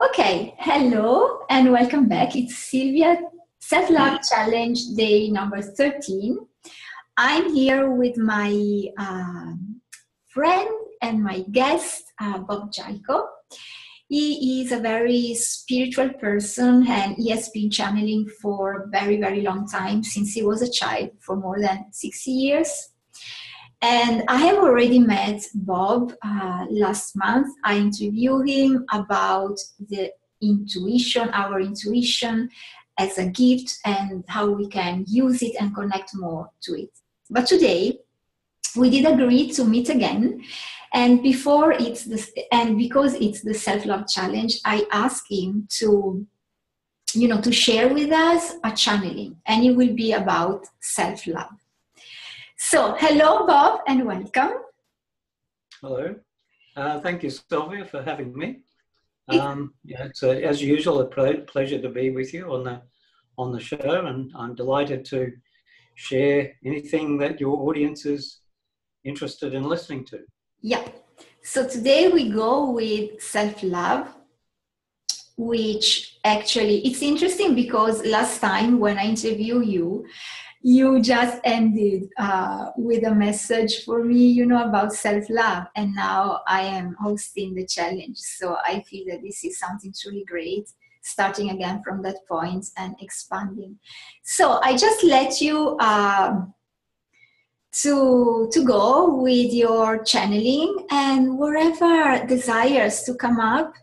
Okay, hello and welcome back. It's Sylvia, Self-Love Challenge Day number 13. I'm here with my friend and my guest, Bob Jayco. He is a very spiritual person and he has been channeling for a very, very long time, since he was a child, for more than 60 years. And I have already met Bob last month. I interviewed him about the intuition, our intuition as a gift and how we can use it and connect more to it. But today we did agree to meet again. And because it's the Self-Love Challenge, I asked him to share with us a channeling, and it will be about self-love. So, hello, Bob, and welcome. Hello. Thank you, Sylvia, for having me. It's as usual a pleasure to be with you on the show, and I'm delighted to share anything that your audience is interested in listening to. Yeah. So today we go with self-love, which actually it's interesting because last time when I interviewed you, you just ended with a message for me, about self-love. And now I am hosting the challenge. So I feel that this is something truly great, starting again from that point and expanding. So I just let you to go with your channeling, and wherever desires to come up,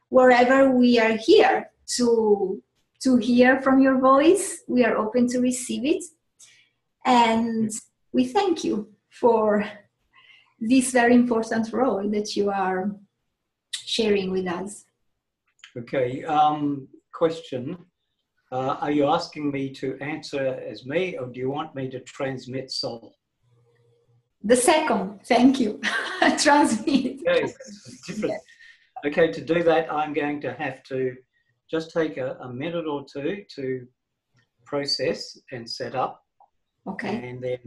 wherever we are here to hear from your voice, we are open to receive it. And we thank you for this very important role that you are sharing with us. Okay, question. Are you asking me to answer as me, or do you want me to transmit soul? The second, thank you. Transmit. Okay, different. Yes. Okay, to do that, I'm going to have to just take a minute or two to process and set up. Okay. And then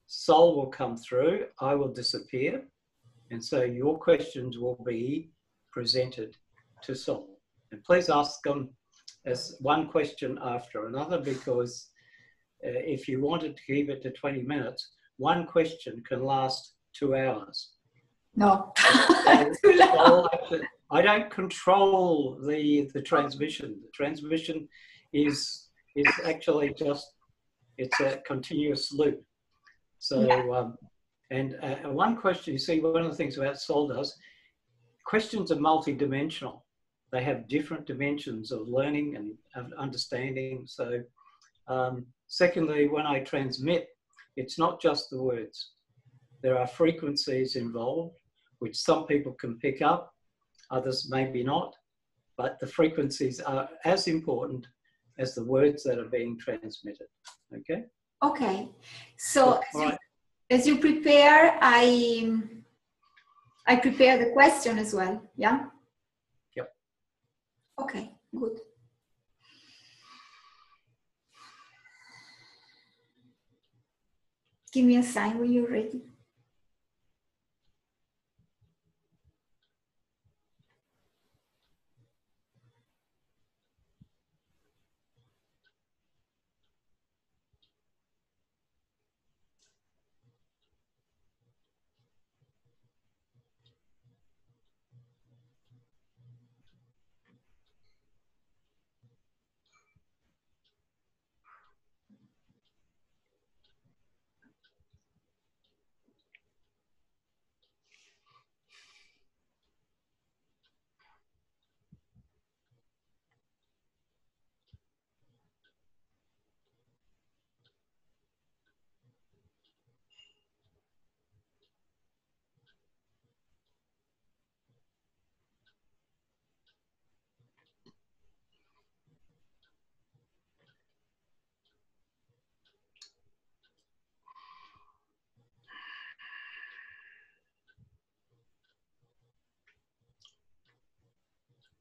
soul will come through, I will disappear, and so your questions will be presented to soul. And please ask them as one question after another, because if you wanted to keep it to 20 minutes, one question can last 2 hours. No. So I don't control the transmission. The transmission is actually just, it's a continuous loop. So, yeah. One question, you see, one of the things about soul does, questions are multidimensional. They have different dimensions of learning and of understanding. So, secondly, when I transmit, it's not just the words. There are frequencies involved, which some people can pick up, others maybe not, but the frequencies are as important as the words that are being transmitted. Okay? Okay. So as you prepare, I prepare the question as well, yeah? Yep. Okay, good. Give me a sign when you're ready.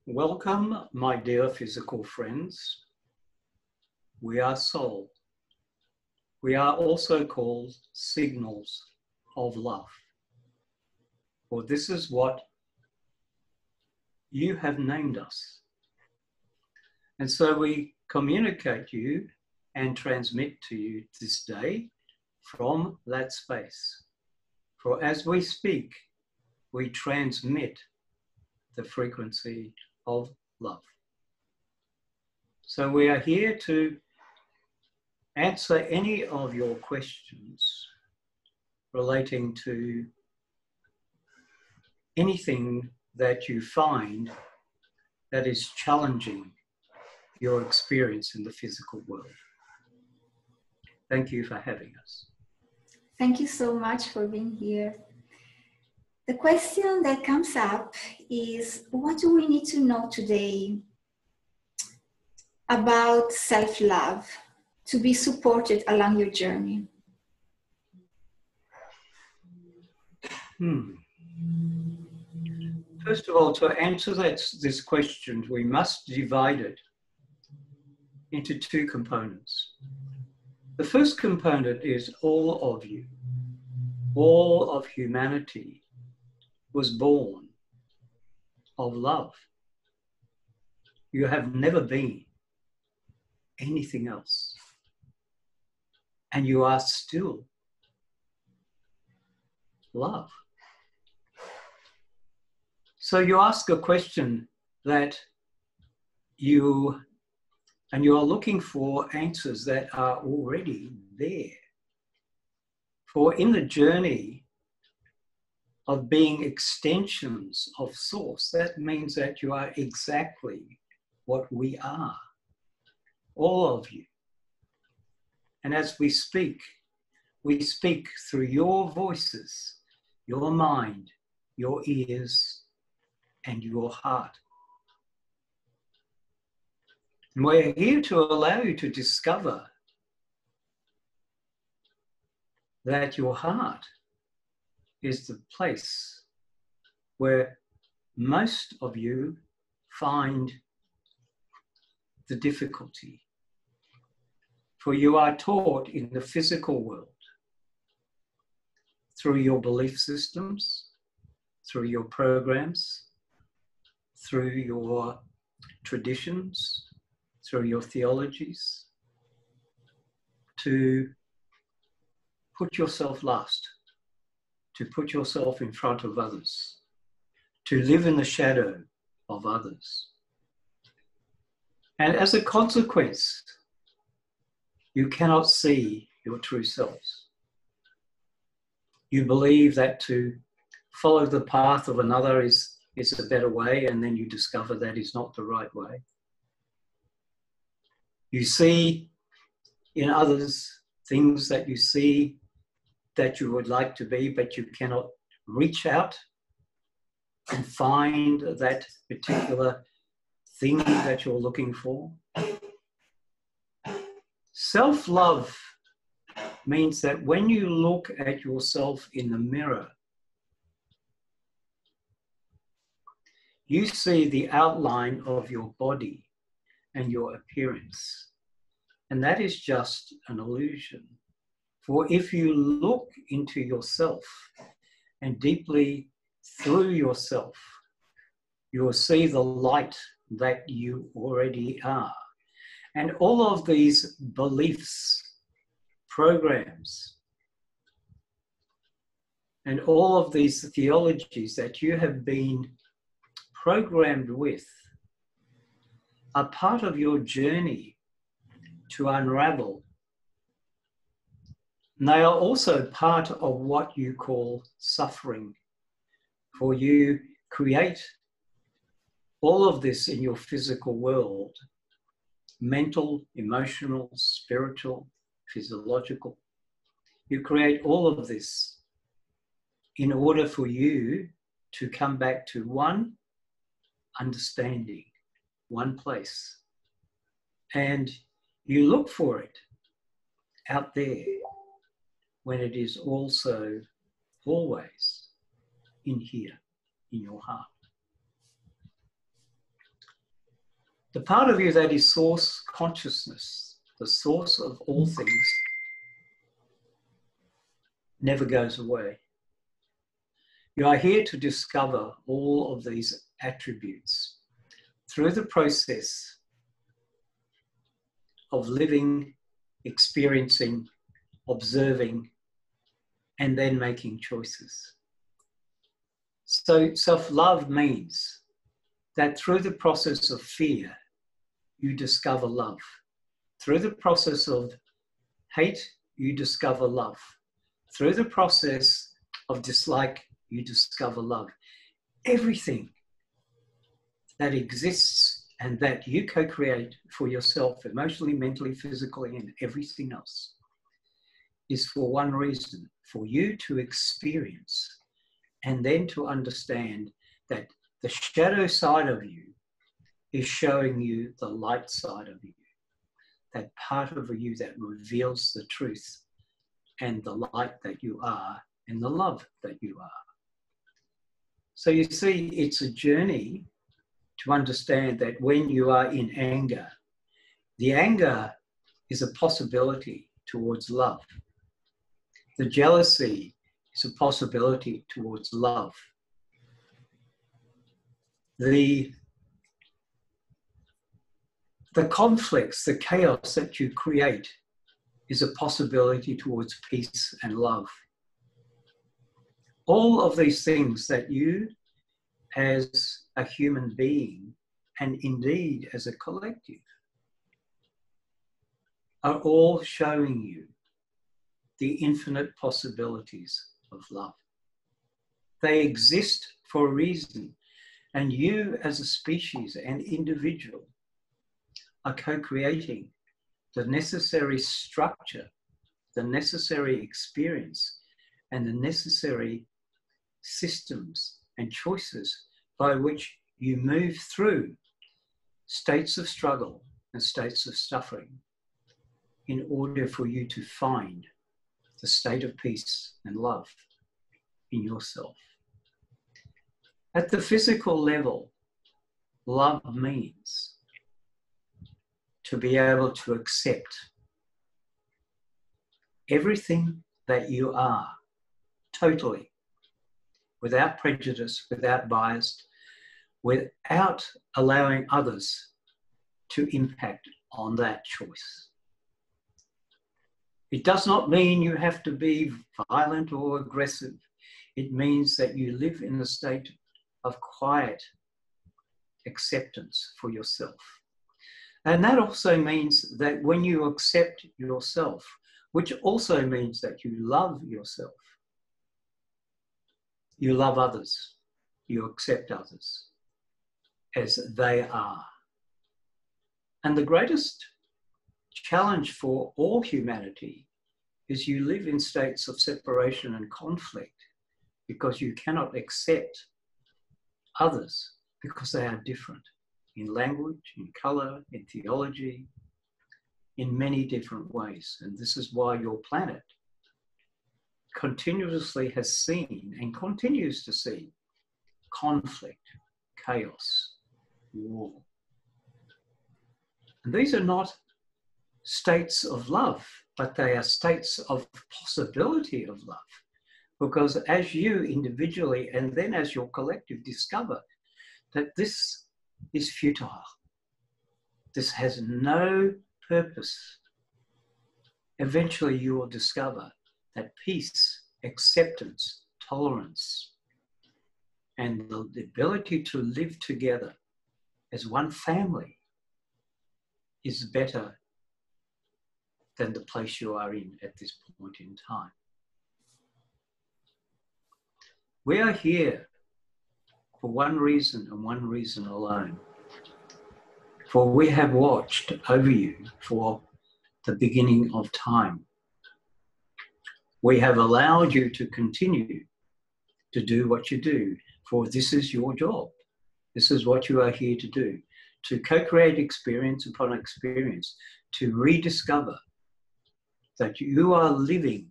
Welcome, my dear physical friends. We are soul. We are also called signals of love. For this is what you have named us. And so we communicate you and transmit to you this day from that space. For as we speak, we transmit the frequency of love. So we are here to answer any of your questions relating to anything that you find that is challenging your experience in the physical world. Thank you for having us. Thank you so much for being here. The question that comes up is, what do we need to know today about self-love to be supported along your journey? First of all, to answer this question, we must divide it into two components. The first component is all of you. All of humanity was born of love. You have never been anything else. And you are still love. So you ask a question that you are looking for answers that are already there. For in the journey of being extensions of Source, that means that you are exactly what we are, all of you. And as we speak through your voices, your mind, your ears, and your heart. And we're here to allow you to discover that your heart is the place where most of you find the difficulty. For you are taught in the physical world through your belief systems, through your programs, through your traditions, through your theologies, to put yourself last, to put yourself in front of others, to live in the shadow of others. And as a consequence, you cannot see your true selves. You believe that to follow the path of another is a better way, and then you discover that is not the right way. You see in others things that you see that you would like to be, but you cannot reach out and find that particular thing that you're looking for. Self-love means that when you look at yourself in the mirror, you see the outline of your body and your appearance. And that is just an illusion. For if you look into yourself and deeply through yourself, you will see the light that you already are. And all of these beliefs, programs, and all of these theologies that you have been programmed with are part of your journey to unravel. And they are also part of what you call suffering. For you create all of this in your physical world, mental, emotional, spiritual, physiological. You create all of this in order for you to come back to one understanding, one place. And you look for it out there when it is also always in here, in your heart. The part of you that is source consciousness, the source of all things, never goes away. You are here to discover all of these attributes through the process of living, experiencing, observing, and then making choices. So self-love means that through the process of fear, you discover love. Through the process of hate, you discover love. Through the process of dislike, you discover love. Everything that exists and that you co-create for yourself, emotionally, mentally, physically, and everything else, is for one reason, for you to experience and then to understand that the shadow side of you is showing you the light side of you, that part of you that reveals the truth and the light that you are and the love that you are. So you see, it's a journey to understand that when you are in anger, the anger is a possibility towards love. The jealousy is a possibility towards love. The conflicts, the chaos that you create is a possibility towards peace and love. All of these things that you as a human being, and indeed as a collective, are all showing you the infinite possibilities of love. They exist for a reason, and you as a species and individual are co-creating the necessary structure, the necessary experience, and the necessary systems and choices by which you move through states of struggle and states of suffering in order for you to find the state of peace and love in yourself. At the physical level, love means to be able to accept everything that you are totally, without prejudice, without bias, without allowing others to impact on that choice. It does not mean you have to be violent or aggressive. It means that you live in a state of quiet acceptance for yourself. And that also means that when you accept yourself, which also means that you love yourself, you love others, you accept others as they are. And the greatest challenge for all humanity is you live in states of separation and conflict because you cannot accept others because they are different in language, in color, in theology, in many different ways. And this is why your planet continuously has seen and continues to see conflict, chaos, war. And these are not states of love, but they are states of possibility of love. Because as you individually and then as your collective discover that this is futile, this has no purpose, eventually you will discover that peace, acceptance, tolerance, and the ability to live together as one family is better than the place you are in at this point in time. We are here for one reason and one reason alone. For we have watched over you for the beginning of time. We have allowed you to continue to do what you do, for this is your job. This is what you are here to do, to co-create experience upon experience, to rediscover that you are living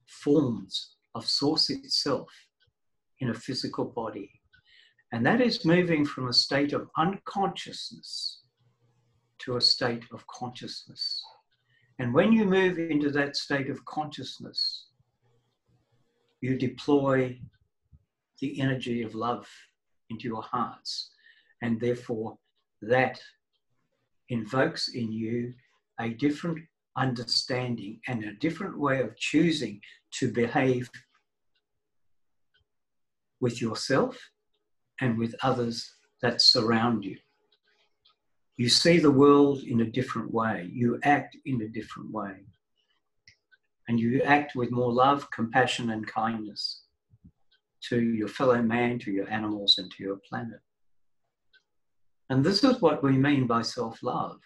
forms of Source itself in a physical body. And that is moving from a state of unconsciousness to a state of consciousness. And when you move into that state of consciousness, you deploy the energy of love into your hearts. And therefore, that invokes in you a different understanding and a different way of choosing to behave with yourself and with others that surround you. You see the world in a different way. You act in a different way. And you act with more love, compassion, and kindness to your fellow man, to your animals, and to your planet. And this is what we mean by self-love.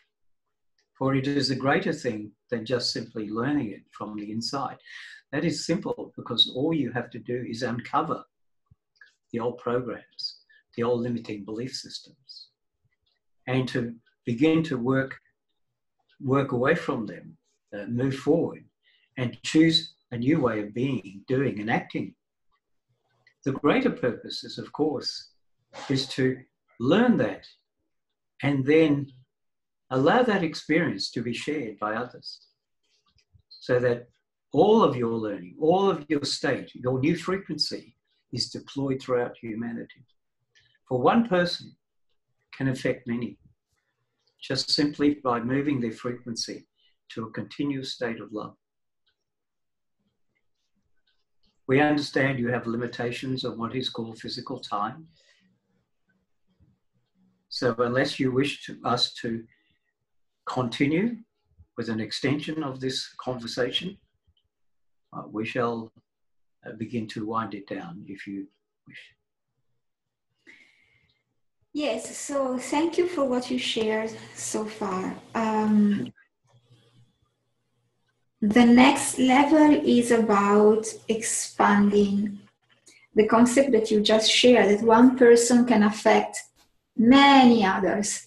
For it is a greater thing than just simply learning it from the inside. That is simple, because all you have to do is uncover the old programs, the old limiting belief systems, and to begin to work away from them, move forward, and choose a new way of being, doing, and acting. The greater purpose is, of course, is to learn that and then allow that experience to be shared by others, so that all of your learning, all of your state, your new frequency is deployed throughout humanity. For one person can affect many, just simply by moving their frequency to a continuous state of love. We understand you have limitations on what is called physical time. So unless you wish us to continue with an extension of this conversation, we shall begin to wind it down if you wish. Yes, so thank you for what you shared so far. The next level is about expanding the concept that you just shared, that one person can affect many others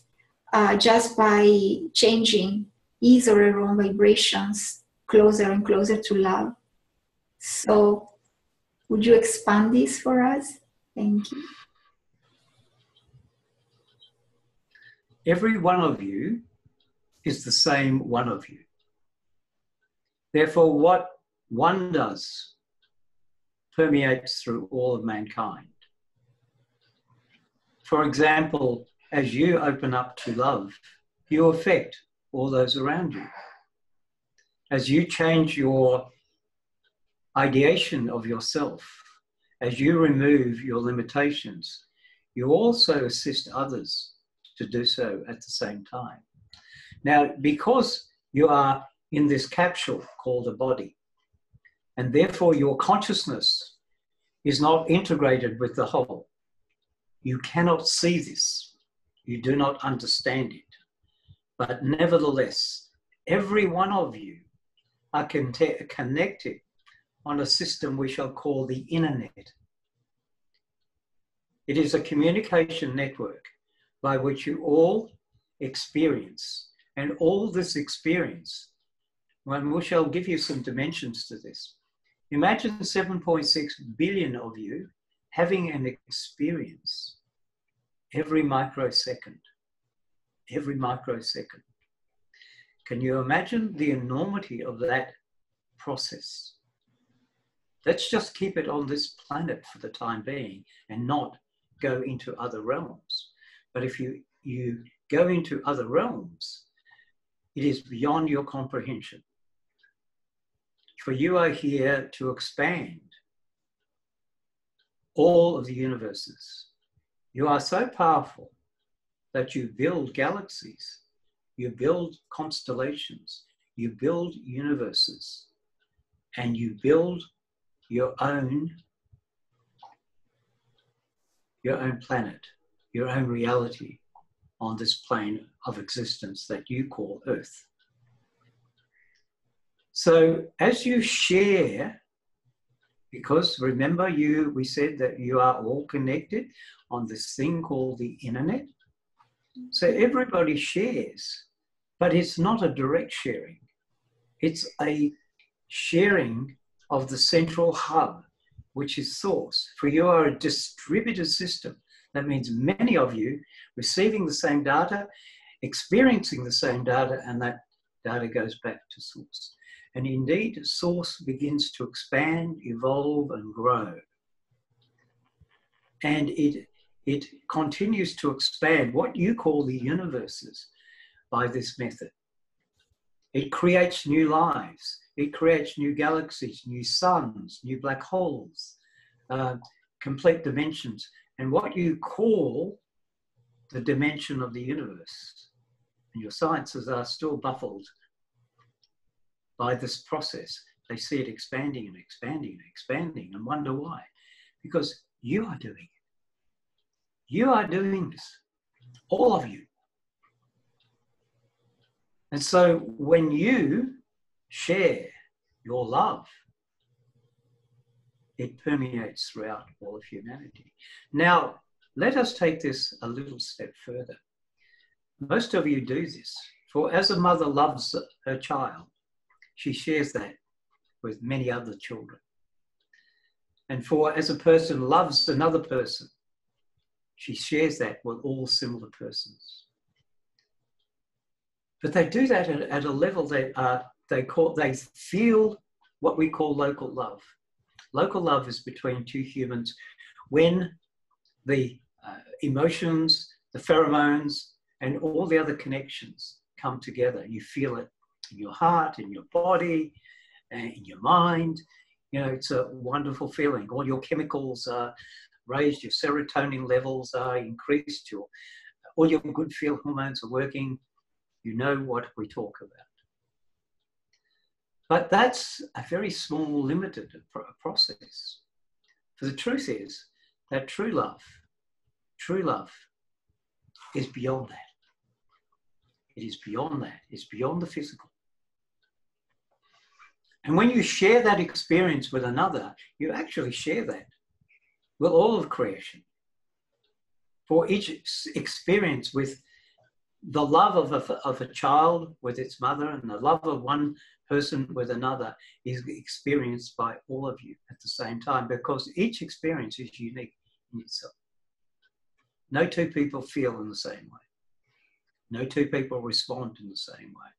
just by changing his or her own vibrations closer and closer to love. So would you expand this for us? Thank you. Every one of you is the same one of you. Therefore, what one does permeates through all of mankind. For example, as you open up to love, you affect all those around you. As you change your ideation of yourself, as you remove your limitations, you also assist others to do so at the same time. Now, because you are in this capsule called a body, and therefore your consciousness is not integrated with the whole, you cannot see this, you do not understand it. But nevertheless, every one of you are connected on a system we shall call the internet. It is a communication network by which you all experience, and all this experience, and we shall give you some dimensions to this. Imagine 7.6 billion of you having an experience every microsecond. Every microsecond. Can you imagine the enormity of that process? Let's just keep it on this planet for the time being and not go into other realms. But if you go into other realms, it is beyond your comprehension. For you are here to expand all of the universes. You are so powerful that you build galaxies, you build constellations, you build universes, and you build your own planet, your own reality on this plane of existence that you call Earth. So as you share, because remember we said that you are all connected on this thing called the internet. So everybody shares, but it's not a direct sharing. It's a sharing of the central hub, which is source. For you are a distributed system. That means many of you receiving the same data, experiencing the same data, and that data goes back to source. And indeed, source begins to expand, evolve, and grow. And it continues to expand what you call the universes by this method. It creates new lives. It creates new galaxies, new suns, new black holes, complete dimensions. And what you call the dimension of the universe. And your sciences are still baffled by this process. They see it expanding and expanding and expanding and wonder why. Because you are doing it. You are doing this, all of you. And so when you share your love, it permeates throughout all of humanity. Now, let us take this a little step further. Most of you do this, for as a mother loves her child, she shares that with many other children. And for as a person loves another person, she shares that with all similar persons. But they do that at a level that they feel what we call local love. Local love is between two humans when the emotions, the pheromones, and all the other connections come together. You feel it in your heart, in your body, in your mind. You know, it's a wonderful feeling. All your chemicals are raised, your serotonin levels are increased, all your good feel hormones are working. You know what we talk about. But that's a very small, limited process. For the truth is that true love is beyond that. It is beyond that. It's beyond the physical. And when you share that experience with another, you actually share that with all of creation. For each experience with the love of a child with its mother and the love of one person with another is experienced by all of you at the same time, because each experience is unique in itself. No two people feel in the same way. No two people respond in the same way.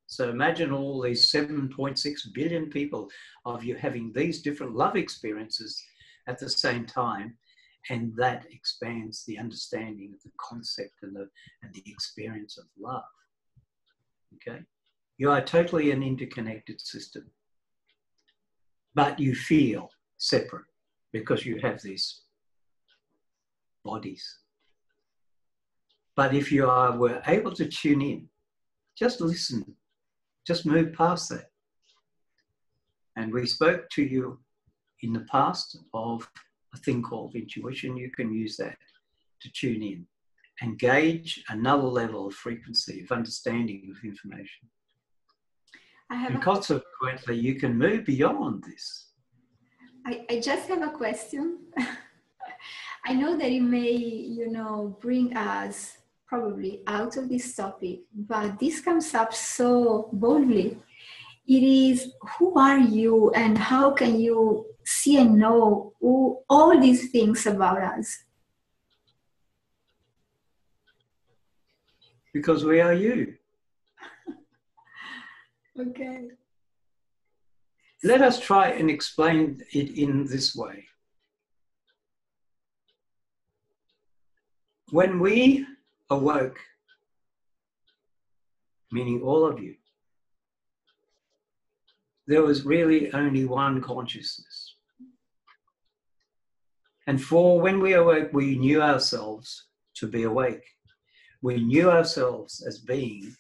So imagine all these 7.6 billion people of you having these different love experiences at the same time, and that expands the understanding of the concept and the experience of love. Okay? You are totally an interconnected system, but you feel separate because you have these bodies. But if you were able to tune in, just listen, just move past that. And we spoke to you in the past of a thing called intuition. You can use that to tune in and gauge another level of frequency, of understanding of information. And consequently, you can move beyond this. I just have a question. I know that it may, bring us probably out of this topic, but this comes up so boldly. It is, who are you and how can you see and know all these things about us? Because we are you. Okay. Let us try and explain it in this way. When we awoke, meaning all of you, there was really only one consciousness. And when we awoke, we knew ourselves to be awake. We knew ourselves as being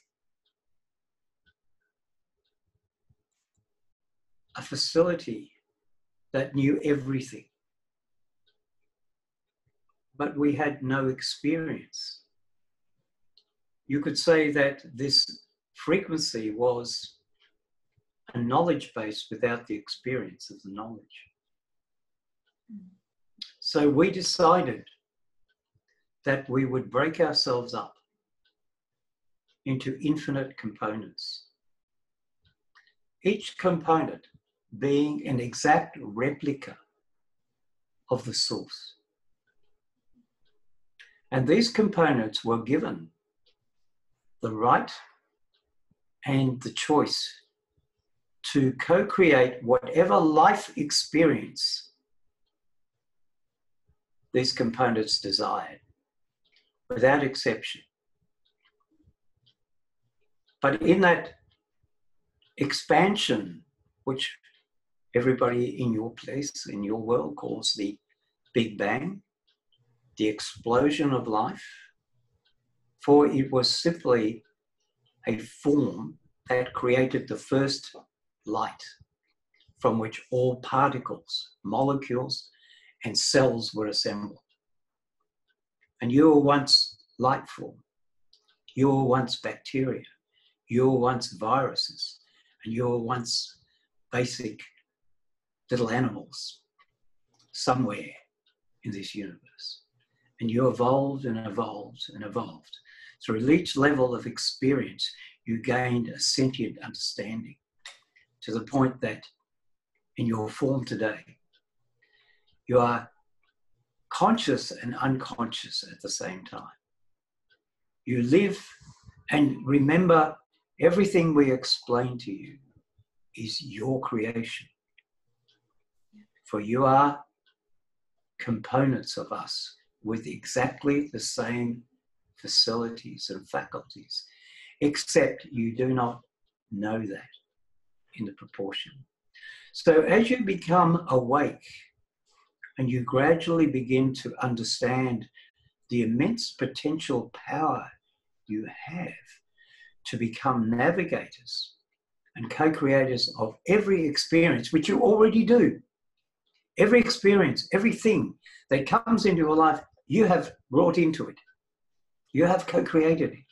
a facility that knew everything. But we had no experience. You could say that this frequency was a knowledge base without the experience of the knowledge. So we decided that we would break ourselves up into infinite components, each component being an exact replica of the source. And these components were given the right and the choice to co-create whatever life experience these components desired, without exception. But in that expansion, which everybody in your place, in your world, calls the Big Bang, the explosion of life, for it was simply a form that created the first light from which all particles, molecules, and cells were assembled. And you were once light form, you were once bacteria, you were once viruses, and you were once basic little animals somewhere in this universe. And you evolved and evolved and evolved. Through each level of experience, you gained a sentient understanding to the point that in your form today, you are conscious and unconscious at the same time. You live and remember everything we explain to you is your creation. For you are components of us with exactly the same facilities and faculties, except you do not know that in the proportion. So as you become awake and you gradually begin to understand the immense potential power you have to become navigators and co-creators of every experience, which you already do. Every experience, everything that comes into your life, you have brought into it. You have co-created it.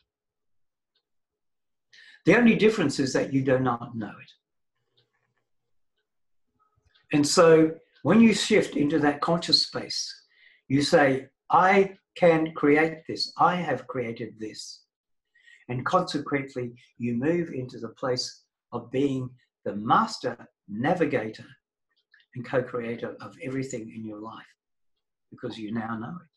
The only difference is that you do not know it. And so when you shift into that conscious space, you say, I can create this. I have created this. And consequently, you move into the place of being the master navigator and co-creator of everything in your life, because you now know it.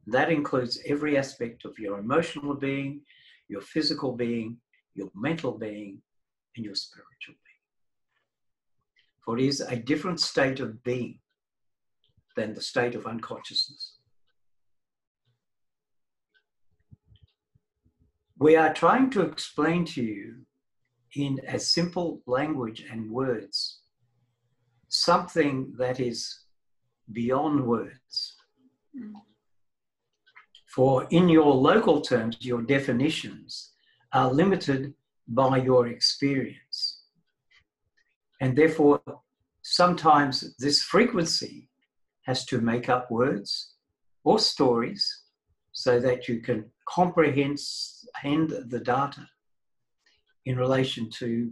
That includes every aspect of your emotional being, your physical being, your mental being, and your spiritual being. For it is a different state of being than the state of unconsciousness. We are trying to explain to you in as simple language and words something that is beyond words. For in your local terms, your definitions are limited by your experience. And therefore, sometimes this frequency has to make up words or stories so that you can comprehend the data in relation to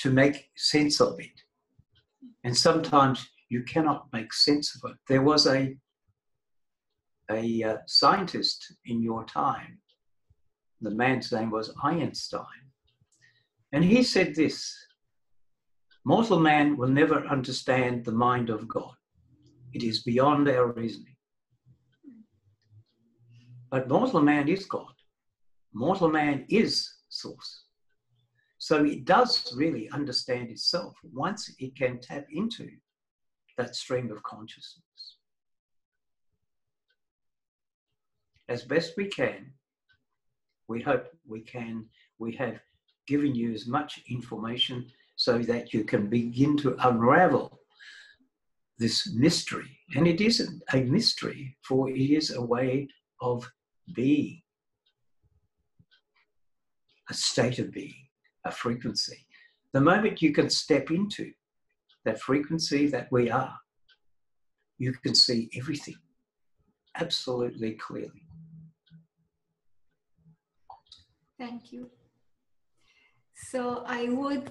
make sense of it. And sometimes you cannot make sense of it. There was a scientist in your time, the man's name was Einstein, and he said this: mortal man will never understand the mind of God. It is beyond our reasoning. But mortal man is God. Mortal man is source. So it does really understand itself once it can tap into that stream of consciousness. As best we can, we hope we have given you as much information so that you can begin to unravel this mystery. And it isn't a mystery, for it is a way of being, a state of being, a frequency. The moment you can step into that frequency that we are, you can see everything absolutely clearly. Thank you. So I would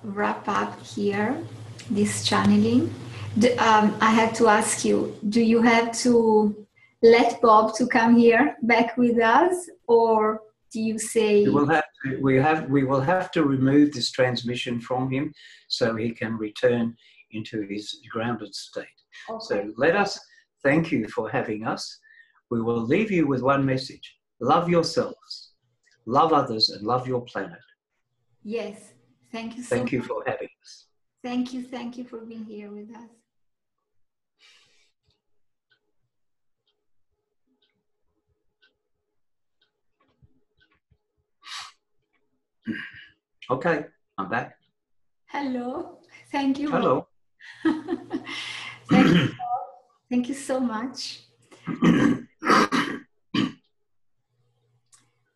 wrap up here this channeling. I had to ask you, do you have to let Bob to come here back with us, or do you say we will have to remove this transmission from him so he can return into his grounded state? Okay. So let us thank you for having us. We will leave you with one message: love yourselves, love others, and love your planet. Yes, thank you so much. Thank you for having us. Thank you for being here with us. Okay, I'm back. Hello. Thank you. Hello. Thank you. Thank you so much.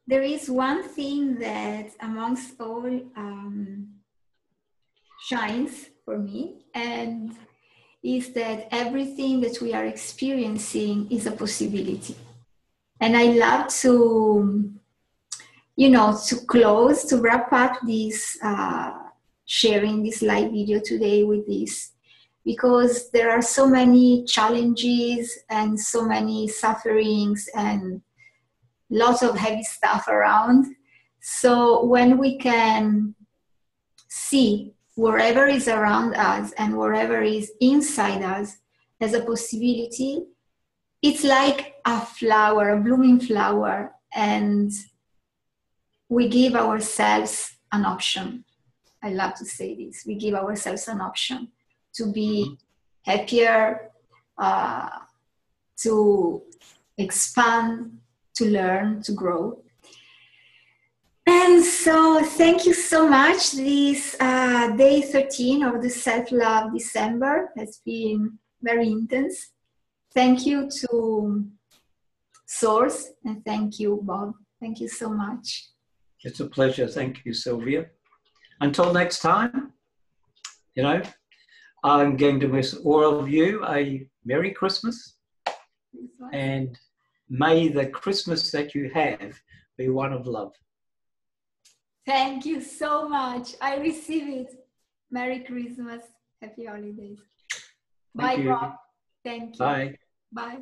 There is one thing that amongst all shines for me, and is that everything that we are experiencing is a possibility. And I love to, to wrap up this, sharing this live video today with this, because there are so many challenges and so many sufferings and lots of heavy stuff around. So when we can see wherever is around us and wherever is inside us as a possibility, it's like a flower, a blooming flower, and we give ourselves an option. I love to say this. We give ourselves an option to be happier, to expand, to learn, to grow. And so thank you so much. This day 13 of the Self-Love December has been very intense. Thank you to Source, and thank you, Bob. Thank you so much. It's a pleasure. Thank you, Sylvia. Until next time, I'm going to wish all of you a Merry Christmas. And may the Christmas that you have be one of love. Thank you so much. I receive it. Merry Christmas. Happy holidays. Bye, Bob. Thank you. Bye. Bye.